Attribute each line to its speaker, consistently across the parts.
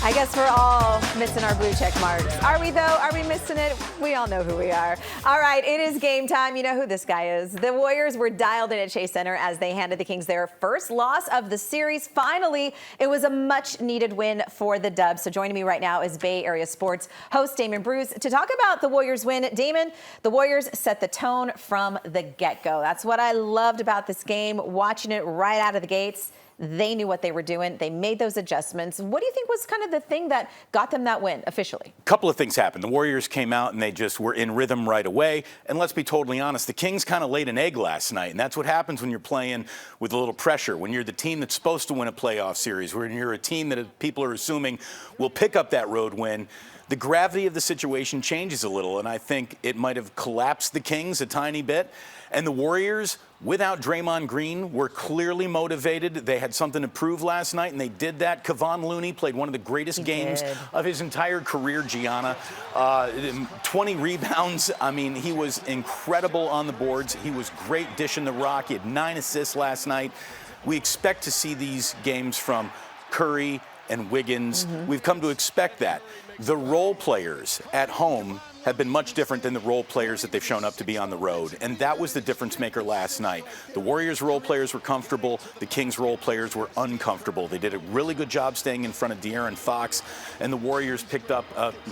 Speaker 1: I guess we're all missing our blue check marks. Are we, though? Are we missing it? We all know who we are. All right, it is game time. You know who this guy is. The Warriors were dialed in at Chase Center as they handed the Kings their first loss of the series. Finally, it was a much-needed win for the Dubs. So joining me right now is Bay Area Sports host Damon Bruce to talk about the Warriors win. Damon, the Warriors set the tone from the get-go. That's what I loved about this game, watching it right out of the gates. They knew what they were doing. They made those adjustments. What do you think was kind of the thing that got them that win officially?
Speaker 2: A couple of things happened. The Warriors came out and they just were in rhythm right away. And let's be totally honest, the Kings kind of laid an egg last night. And that's what happens when you're playing with a little pressure, when you're the team that's supposed to win a playoff series, when you're a team that people are assuming will pick up that road win. The gravity of the situation changes a little, and I think it might have collapsed the Kings a tiny bit. And the Warriors, without Draymond Green, were clearly motivated. They had something to prove last night, and they did that. Kevon Looney played one of the greatest games of his entire career, Gianna. 20 rebounds. I mean, he was incredible on the boards. He was great dishing the rock. He had 9 assists last night. We expect to see these games from Curry and Wiggins. We've come to expect that. The role players at home have been much different than the role players that they've shown up to be on the road. And that was the difference maker last night. The Warriors role players were comfortable. The Kings role players were uncomfortable. They did a really good job staying in front of De'Aaron Fox, and the Warriors picked up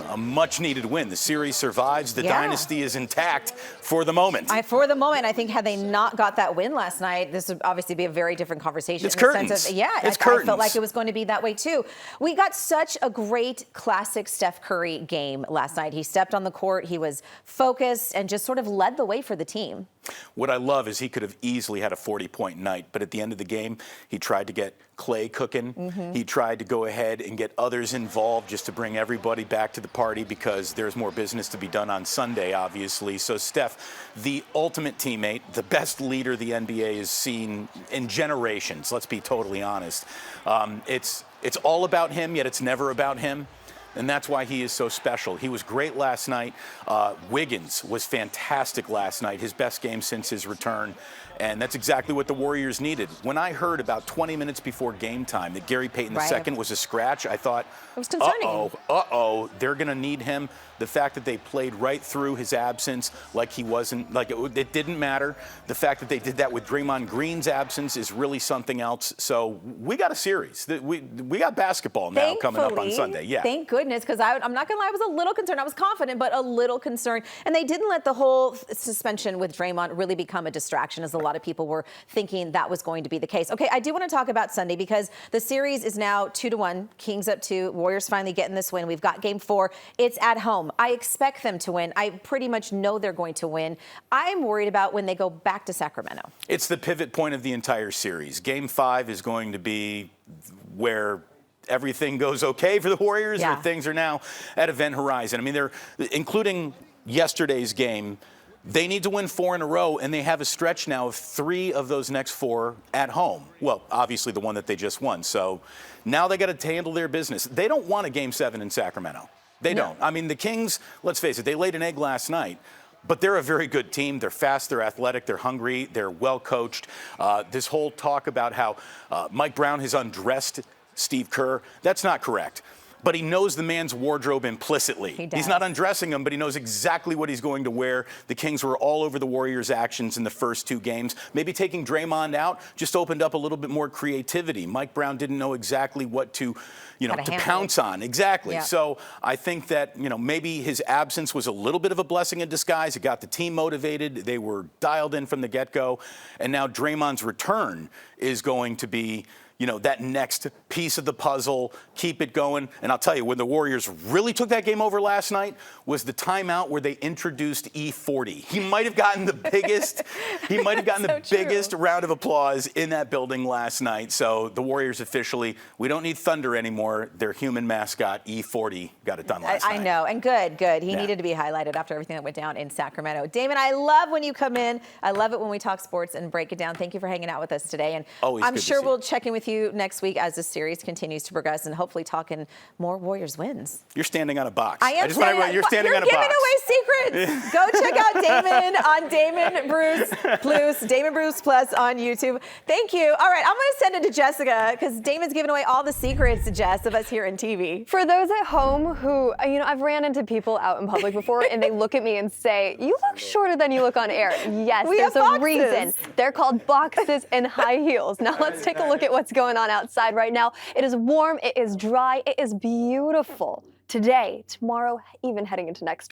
Speaker 2: a much-needed win. The series survives. The dynasty is intact for the moment.
Speaker 1: For the moment, I think had they not got that win last night, this would obviously be a very different conversation.
Speaker 2: It's curtains.
Speaker 1: I felt like it was going to be that way, too. We got such a great classic Steph Curry game last night. He stepped on the court, he was focused, and just sort of led the way for the team.
Speaker 2: What I love is he could have easily had a 40-point night, but at the end of the game, he tried to get Clay cooking. He tried to go ahead and get others involved just to bring everybody back to the party because there's more business to be done on Sunday, obviously. So Steph, the ultimate teammate, the best leader the NBA has seen in generations, let's be totally honest. It's all about him, yet it's never about him. And that's why he is so special. He was great last night. Wiggins was fantastic last night, his best game since his return. And that's exactly what the Warriors needed. When I heard about 20 minutes before game time that Gary Payton II was a scratch, I thought,
Speaker 1: it was concerning.
Speaker 2: They're going to need him. The fact that they played right through his absence like he wasn't, like it didn't matter. The fact that they did that with Draymond Green's absence is really something else. So we got a series. We got basketball now coming up on Sunday. Yeah.
Speaker 1: Thank goodness, because I'm not going to lie, I was a little concerned. I was confident, but a little concerned. And they didn't let the whole suspension with Draymond really become a distraction, as a lot of people were thinking that was going to be the case. Okay, I do want to talk about Sunday because the series is now 2-1. Kings up 2. Warriors finally getting this win. We've got game 4. It's at home. I expect them to win. I pretty much know they're going to win. I'm worried about when they go back to Sacramento.
Speaker 2: It's the pivot point of the entire series. Game 5 is going to be where everything goes okay for the Warriors, or things are now at event horizon. I mean, they're including yesterday's game. They need to win 4 in a row, and they have a stretch now of 3 of those next 4 at home. Well, obviously the one that they just won. So now they got to handle their business. They don't want a Game 7 in Sacramento. They don't. I mean, the Kings, let's face it, they laid an egg last night. But they're a very good team. They're fast, they're athletic, they're hungry, they're well coached. This whole talk about how Mike Brown has undressed Steve Kerr, that's not correct. But he knows the man's wardrobe implicitly. He's not undressing him, but he knows exactly what he's going to wear. The Kings were all over the Warriors' actions in the first 2 games. Maybe taking Draymond out just opened up a little bit more creativity. Mike Brown didn't know exactly what to pounce on. Exactly. Yeah. So I think that, maybe his absence was a little bit of a blessing in disguise. It got the team motivated. They were dialed in from the get-go. And now Draymond's return is going to be that next piece of the puzzle, keep it going. And I'll tell you, when the Warriors really took that game over last night was the timeout where they introduced E40. He might have gotten the biggest, biggest round of applause in that building last night. So the Warriors officially, we don't need Thunder anymore. Their human mascot, E40, got it done last night.
Speaker 1: I know, and good. He needed to be highlighted after everything that went down in Sacramento. Damon, I love when you come in. I love it when we talk sports and break it down. Thank you for hanging out with us today. And
Speaker 2: always
Speaker 1: I'm sure we'll check in with you to you next week as the series continues to progress and hopefully talking more Warriors wins.
Speaker 2: You're standing on a box.
Speaker 1: I am.
Speaker 2: You're standing on a box.
Speaker 1: You're giving away secrets. Go check out Damon on Damon Bruce Plus on YouTube. Thank you. All right, I'm going to send it to Jessica because Damon's giving away all the secrets, Jess, of us here in TV.
Speaker 3: For those at home who, I've ran into people out in public before and they look at me and say, "You look shorter than you look on air." Yes, there's a reason. They're called boxes and high heels. Now let's take a look at what's going on outside right now. It is warm, it is dry, it is beautiful today, tomorrow, even heading into next